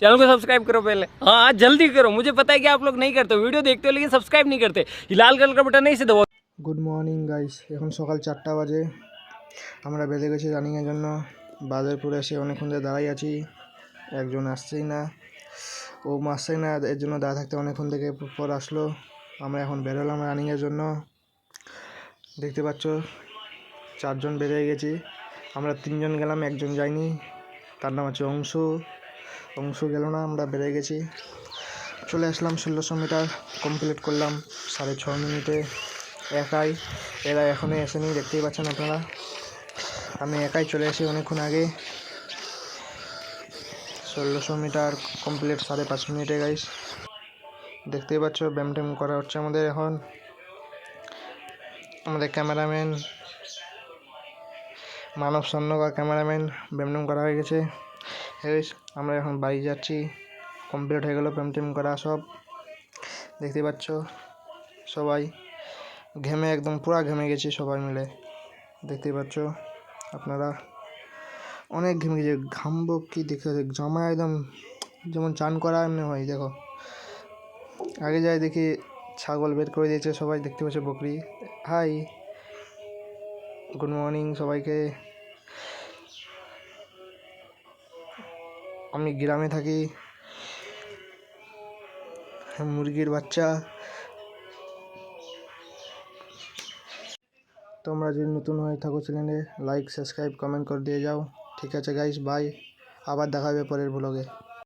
Channel को subscribe करो पहले। हाँ जल्दी करो, मुझे पता है कि आप लोग नहीं करते, वीडियो देखते हो लेकिन सब्सक्राइब नहीं करते। ये लाल कलर का बटन नहीं से दबाओ। গুড মর্নিং গাইস, এখন সকাল 4টা বাজে। আমরা বেরিয়ে গেছি রানিংয়ের জন্য। বাজারপুরে এসে অনেকক্ষণ ধরে দাঁড়াই আছি, একজন আসছেই না, ও আসছেই না, এর জন্য দাঁড়া থাকতে অনেকক্ষণ থেকে পর আসলো। আমরা এখন বেরোলাম রানিংয়ের জন্য। দেখতে পাচ্ছ 4জন বেরিয়ে গেছি, আমরা 3জন গেলাম, একজন যায়নি, তার নাম হচ্ছে অংশু গেল না। আমরা বেরিয়ে গেছি, চলে আসলাম 1600 মিটার কমপ্লিট করলাম 6.5 মিনিটে একাই। এরা এখনই এসেনি, দেখতেই পাচ্ছেন আপনারা। আমি একাই চলে এসেছি অনেকক্ষণ আগে। 1600 মিটার কমপ্লিট 5.5 মিনিটে গাইস। দেখতেই পাচ্ছ ব্যায়াম ট্যাম করা হচ্ছে আমাদের এখন। আমাদের ক্যামেরাম্যান মানব সন্নকা ক্যামেরাম্যান ব্যায়াম ট্যাম করা হয়ে গেছে। আমরা এখন বাড়ি যাচ্ছি, কমপ্লিট হয়ে গেল ব্যায়াম ট্যাম করা সব। দেখতেই পাচ্ছ সবাই ঘেমে একদম পুরা ঘেমে গেছি সবাই মিলে, দেখতেই পাচ্ছ আপনারা। অনেক ঘেমে গেছে, ঘামবো কি দেখতে, জামা একদম যেমন চান করা এমনি হয়। দেখো আগে যাই দেখি ছাগল বের করে দিয়েছে সবাই, দেখতে পাচ্ছে বকরি। হাই, গুড মর্নিং সবাইকে। আমি গ্রামে থাকি, মুরগির বাচ্চা। তোমরা যদি নতুন হয়ে থাকো চ্যানেলে লাইক সাবস্ক্রাইব কমেন্ট করে দিয়ে যাও। ঠিক আছে গাইস, বাই, আবার দেখা হবে পরের ব্লগে।